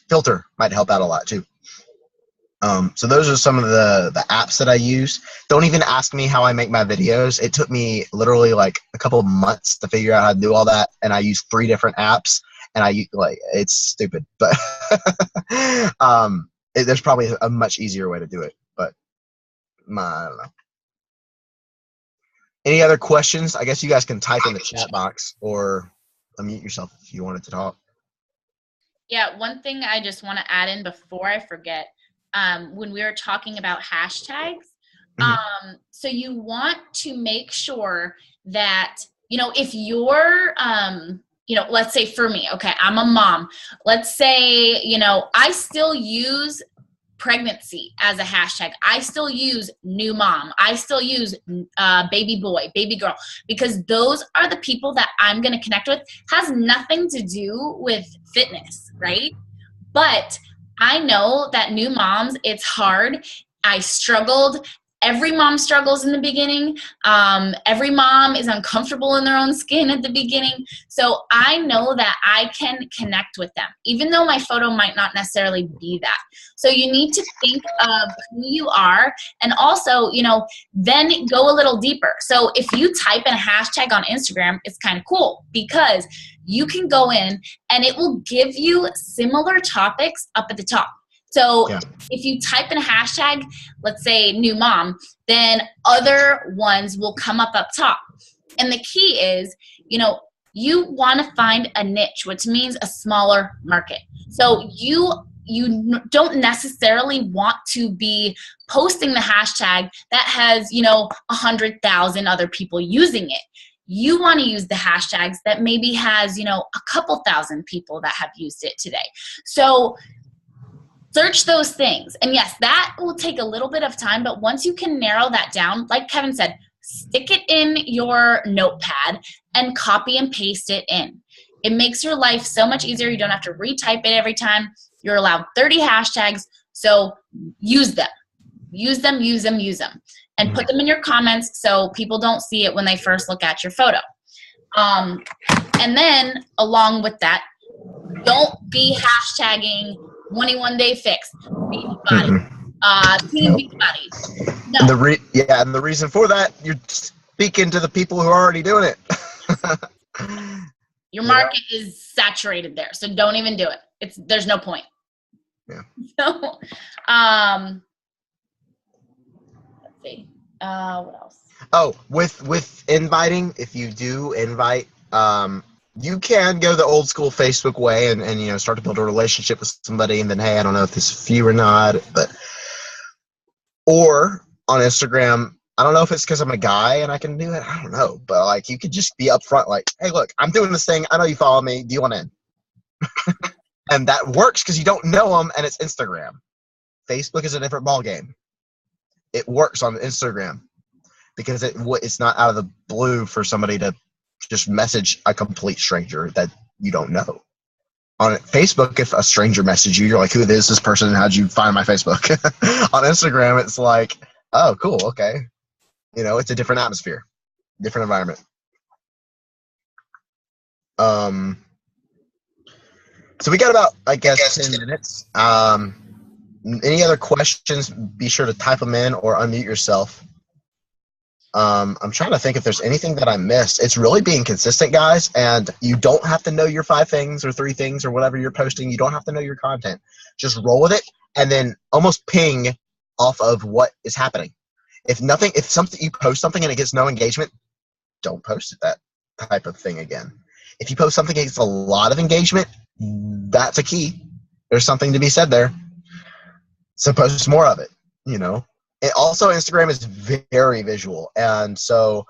filter might help out a lot too. So those are some of the apps that I use. Don't even ask me how I make my videos. It took me literally like a couple of months to figure out how to do all that, and I use 3 different apps, and it's stupid, but there's probably a much easier way to do it, but I don't know. Any other questions? I guess you guys can type in the chat box or unmute yourself if you wanted to talk. Yeah, one thing I just want to add in before I forget, when we were talking about hashtags, so you want to make sure that, you know, if you're, you know, let's say for me, okay, I'm a mom. Let's say, you know, I still use pregnancy as a hashtag. I still use new mom. I still use baby boy, baby girl, because those are the people that I'm going to connect with. Has nothing to do with fitness, right? But I know that new moms, it's hard. I struggled. Every mom struggles in the beginning. Every mom is uncomfortable in their own skin at the beginning. So I know that I can connect with them, even though my photo might not necessarily be that. So you need to think of who you are, and also, you know, then go a little deeper. So if you type in a hashtag on Instagram, it's kind of cool because you can go in and it will give you similar topics up at the top. So if you type in a hashtag, let's say new mom, then other ones will come up top. And the key is, you know, you want to find a niche, which means a smaller market. So you don't necessarily want to be posting the hashtag that has, 100,000 other people using it. You want to use the hashtags that maybe has, a couple thousand people that have used it today. So search those things. And yes, that will take a little bit of time, but once you can narrow that down, like Kevin said, stick it in your notepad and copy and paste it in. It makes your life so much easier. You don't have to retype it every time. You're allowed 30 hashtags, so use them. Use them, use them, use them. And put them in your comments so people don't see it when they first look at your photo. And then, along with that, don't be hashtagging 21 Day Fix, Beach Body, Team Beach Body. No. And the reason for that, you're speaking to the people who are already doing it. Your market is saturated there, so don't even do it. There's no point. Yeah. So, let's see. What else? Oh, with inviting, if you do invite, you can go the old school Facebook way and start to build a relationship with somebody, and then, hey, I don't know if this is you or not, or on Instagram, I don't know if it's because I'm a guy and I can do it. I don't know. But, like, you could just be upfront, like, hey, look, I'm doing this thing. I know you follow me. Do you want in? And that works because you don't know them, and it's Instagram. Facebook is a different ballgame. It works on Instagram because it's not out of the blue for somebody to just message a complete stranger that you don't know. On Facebook, if a stranger messages you, you're like, who is this person? How'd you find my Facebook? On Instagram, it's like, oh, cool, okay. It's a different atmosphere, different environment. So we got about, I guess, 10 minutes. Any other questions, be sure to type them in or unmute yourself. I'm trying to think if there's anything that I missed. It's really being consistent, guys, and you don't have to know your 5 things or 3 things or whatever you're posting. You don't have to know your content. Just roll with it and then almost ping off of what is happening. If you post something and it gets no engagement, don't post that type of thing again. If you post something that gets a lot of engagement, that's a key. There's something to be said there. So post more of it, And also, Instagram is very visual. And so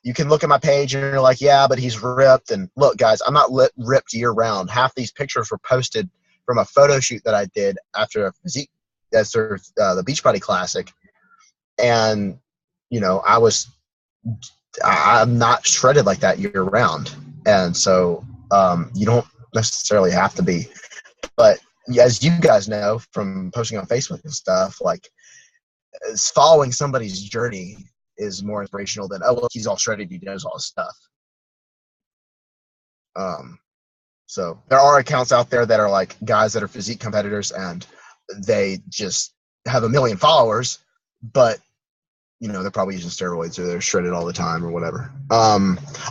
you can look at my page and you're like, yeah, but he's ripped. And look, guys, I'm not ripped year round. Half these pictures were posted from a photo shoot that I did after the Beachbody Classic. And, I'm not shredded like that year round. And so you don't necessarily have to be. But as you guys know from posting on Facebook and stuff, like, following somebody's journey is more inspirational than, oh, look, he's all shredded, he does all this stuff. So there are accounts out there that are like guys that are physique competitors and they just have 1 million followers, but they're probably using steroids or they're shredded all the time or whatever.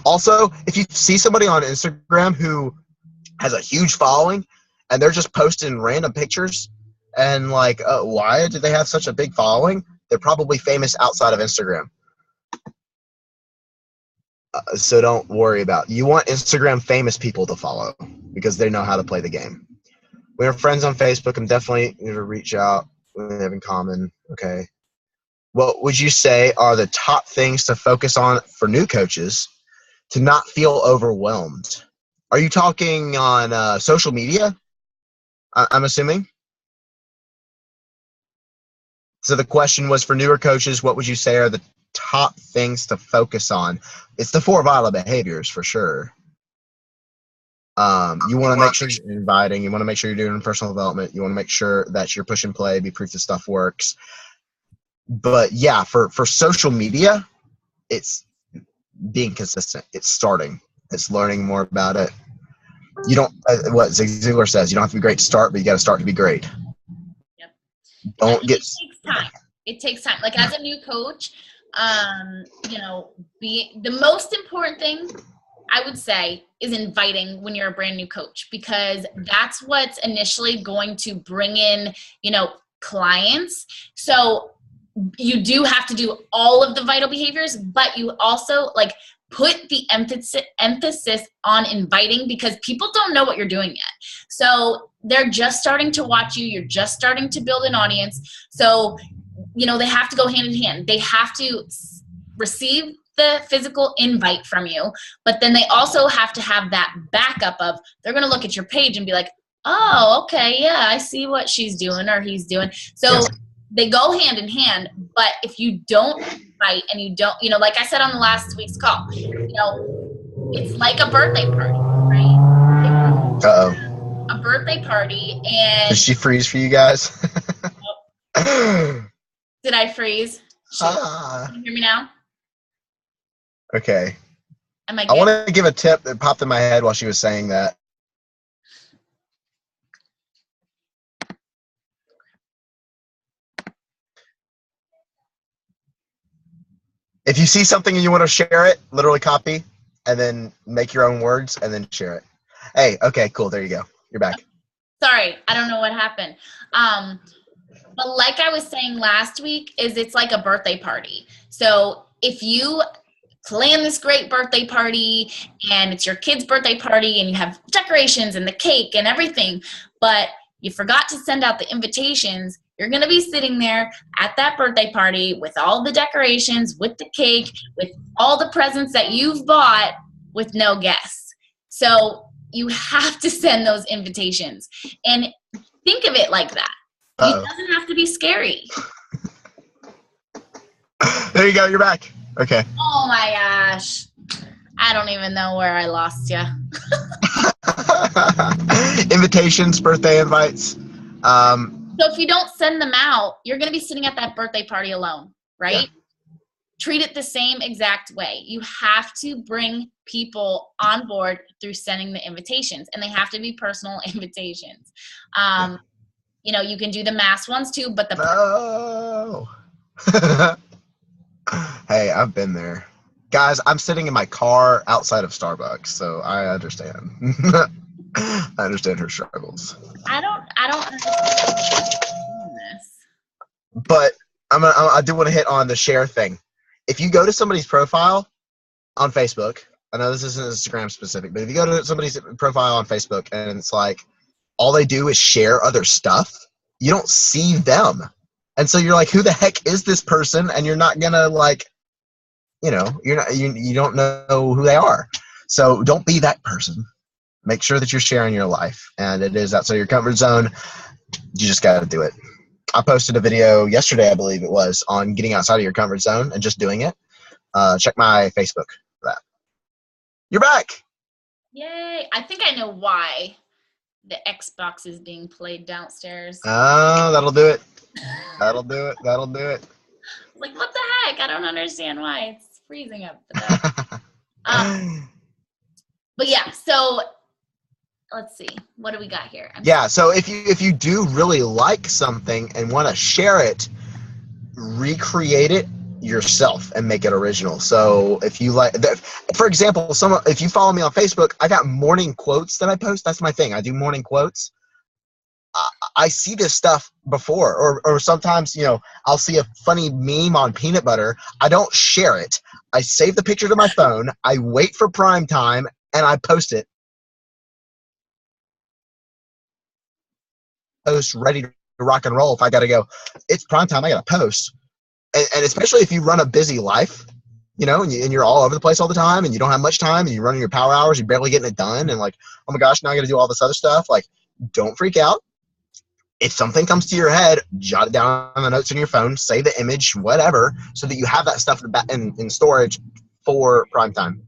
Also, if you see somebody on Instagram who has a huge following and they're just posting random pictures and like, why do they have such a big following? They're probably famous outside of Instagram. So don't worry about it. You want Instagram famous people to follow because they know how to play the game. We are friends on Facebook. I'm definitely going to reach out. We have in common. Okay. What would you say are the top things to focus on for new coaches to not feel overwhelmed? Are you talking on social media? I'm assuming. So the question was, for newer coaches, what would you say are the top things to focus on? It's the 4 vital behaviors for sure. You want to make sure you're inviting. You want to make sure you're doing personal development. You want to make sure that you're push and play, be proof that stuff works. But yeah, for social media, it's being consistent. It's starting. It's learning more about it. You don't, what Zig Ziglar says, you don't have to be great to start, but you got to start to be great. Yep. Don't get. It takes time. It takes time. Like, as a new coach, the most important thing I would say is inviting when you're a brand new coach, because that's what's initially going to bring in, clients. So you do have to do all of the vital behaviors, but you also, like, put the emphasis on inviting, because people don't know what you're doing yet. So they're just starting to watch you. You're just starting to build an audience. So, they have to go hand in hand. They have to receive the physical invite from you, but then they also have to have that backup of, they're going to look at your page and be like, oh, okay, yeah, I see what she's doing or he's doing. So they go hand in hand. But if you don't invite and you don't, like I said on the last week's call, it's like a birthday party, right? Uh-oh. A birthday party, and did she freeze for you guys? Did I freeze? Can you hear me now? Okay. I want to give a tip that popped in my head while she was saying that. If you see something and you want to share it, literally copy and then make your own words and then share it. Hey, okay, cool. There you go. You're back. Sorry, I don't know what happened. But like I was saying last week, it's like a birthday party. So if you plan this great birthday party and it's your kid's birthday party and you have decorations and the cake and everything, but you forgot to send out the invitations, you're going to be sitting there at that birthday party with all the decorations, with the cake, with all the presents that you've bought, with no guests. So you have to send those invitations. And think of it like that. Uh-oh. It doesn't have to be scary. There you go. You're back. Okay. Oh my gosh. I don't even know where I lost you. Invitations, birthday invites. So if you don't send them out, you're going to be sitting at that birthday party alone, right? Yeah. Treat it the same exact way. You have to bring people on board through sending the invitations, and they have to be personal invitations. You can do the mass ones too, but Hey, I've been there. Guys, I'm sitting in my car outside of Starbucks, so I understand. I understand her struggles. I don't understand this. But I do want to hit on the share thing. If you go to somebody's profile on Facebook, I know this isn't Instagram specific, but if you go to somebody's profile on Facebook and it's like all they do is share other stuff, you don't see them. And so you're like, who the heck is this person? And you're not gonna you don't know who they are. So don't be that person. Make sure that you're sharing your life, and it is outside your comfort zone. You just got to do it. I posted a video yesterday, I believe it was, on getting outside of your comfort zone and just doing it. Check my Facebook for that. You're back. Yay. I think I know why the Xbox is being played downstairs. Oh, that'll do it. That'll do it. Like, what the heck? I don't understand why. It's freezing up there. But yeah, so let's see. What do we got here? So if you do really like something and want to share it, recreate it yourself and make it original. So if you like, for example, if you follow me on Facebook, I got morning quotes that I post. That's my thing. I do morning quotes. I see this stuff before, or sometimes, I'll see a funny meme on peanut butter. I don't share it. I save the picture to my phone. I wait for prime time and I post it. Post ready to rock and roll. If I got to go, it's prime time, I got to post. And especially if you run a busy life, and you're all over the place all the time and you don't have much time and you're running your power hours, you're barely getting it done. And like, oh my gosh, now I got to do all this other stuff. Like, don't freak out. If something comes to your head, jot it down on the notes on your phone, save the image, whatever, so that you have that stuff in storage for prime time.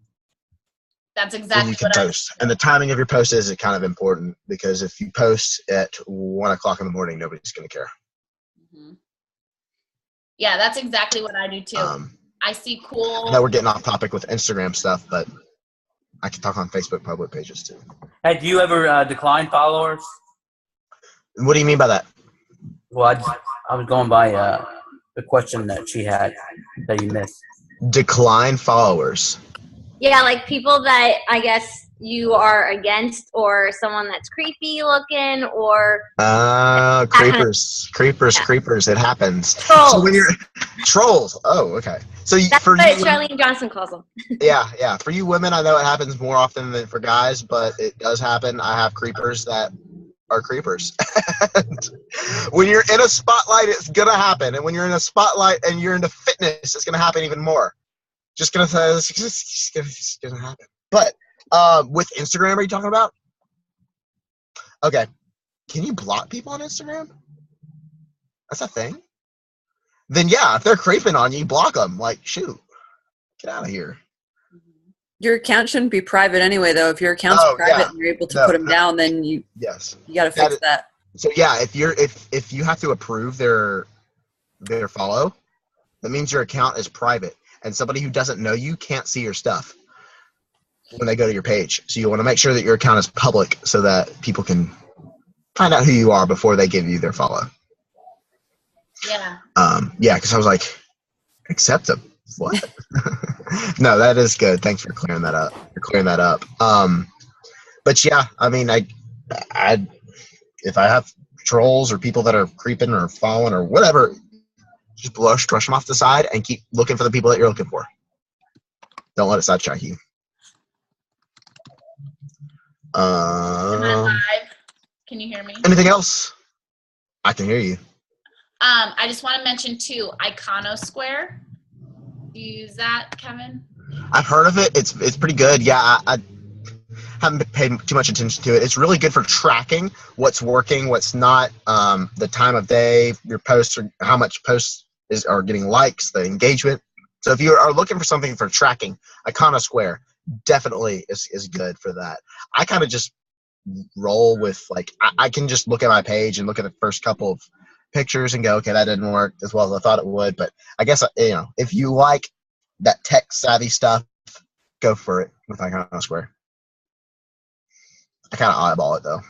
That's exactly what post. And the timing of your post is kind of important, because if you post at 1 o'clock in the morning, nobody's going to care. Mm-hmm. Yeah, that's exactly what I do too. I see cool. I know we're getting off topic with Instagram stuff, but I can talk on Facebook public pages too. Hey, do you ever decline followers? What do you mean by that? Well, I was going by the question that she had that you missed. Decline followers. Yeah, like people that I guess you are against, or someone that's creepy looking, or creepers. It happens. trolls. So when you're trolls, oh, okay. So That's for what you, Charlene Johnson calls them. yeah. For you women, I know it happens more often than for guys, but it does happen. I have creepers that are creepers. When you're in a spotlight, it's gonna happen, and when you're in a spotlight and you're into fitness, it's gonna happen even more. Just gonna say it's gonna happen. But with Instagram, are you talking about? Okay. Can you block people on Instagram? That's a thing. Then yeah, if they're creeping on you, block them. Like, shoot, get out of here. Your account shouldn't be private anyway, though. If your account's private and you're able to put them down, then you got to fix that. So yeah, if you have to approve their follow, that means your account is private, and somebody who doesn't know you can't see your stuff when they go to your page. So you want to make sure that your account is public so that people can find out who you are before they give you their follow. Yeah. Yeah, because I was like, accept them. What? No, that is good. Thanks for clearing that up. But yeah, I mean, I if I have trolls or people that are creeping or following or whatever, just brush them off the side and keep looking for the people that you're looking for. Don't let it sidetrack you. Am I live? Can you hear me? Anything else? I can hear you. I just want to mention too, Iconosquare. Do you use that, Kevin? I've heard of it. It's pretty good. Yeah, I haven't paid too much attention to it. It's really good for tracking what's working, what's not, the time of day, your posts, or how much posts are getting likes, the engagement. So if you are looking for something for tracking, Iconosquare definitely is good for that. I kind of just roll with, like, I can just look at my page and look at the first couple of pictures and go, okay, that didn't work as well as I thought it would. But I guess, if you like that tech savvy stuff, go for it with Iconosquare. I kind of eyeball it though.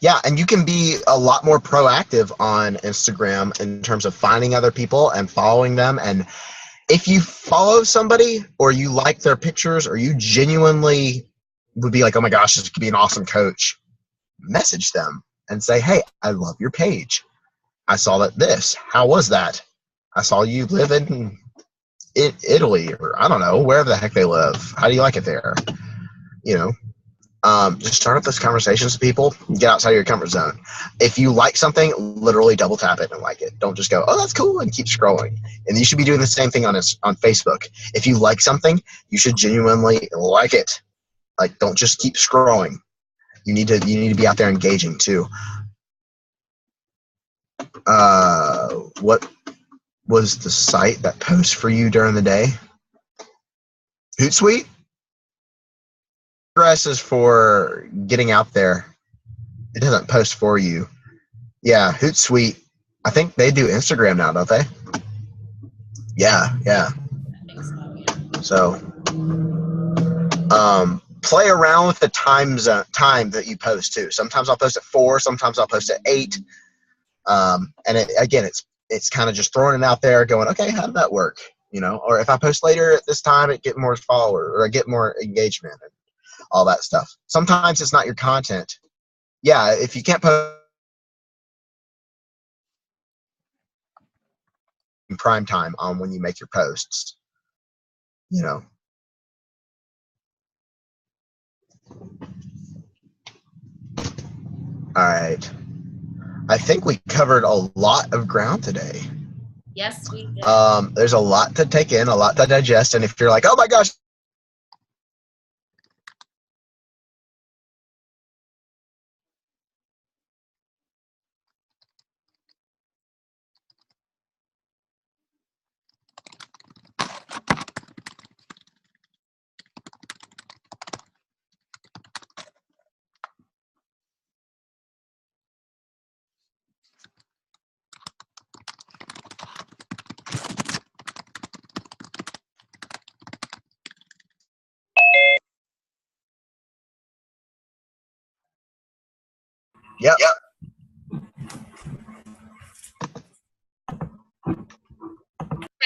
Yeah, and you can be a lot more proactive on Instagram in terms of finding other people and following them. And if you follow somebody or you like their pictures or you genuinely would be like, oh my gosh, this could be an awesome coach, message them and say, hey, I love your page. I saw that how was that? I saw you live in Italy, or I don't know, wherever the heck they live. How do you like it there? Just start up those conversations with people. Get outside of your comfort zone. If you like something, literally double tap it and like it. Don't just go, oh, that's cool, and keep scrolling. And you should be doing the same thing on Facebook. If you like something, you should genuinely like it. Like, don't just keep scrolling. You need to be out there engaging too. What was the site that posts for you during the day? Hootsuite? Progress is for getting out there. It doesn't post for you. Yeah, Hootsuite. I think they do Instagram now, don't they? Yeah. I think so, yeah. So, play around with the time that you post too. Sometimes I'll post at 4. Sometimes I'll post at 8. And it's kind of just throwing it out there, going, okay, how did that work? Or if I post later at this time, it get more followers or I get more engagement and all that stuff. Sometimes it's not your content. Yeah, if you can't post in prime time on when you make your posts, All right. I think we covered a lot of ground today. Yes, we did. There's a lot to take in, a lot to digest, and if you're like, oh my gosh, Yep.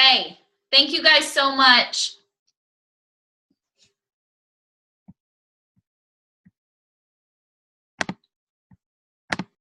Okay. Thank you guys so much.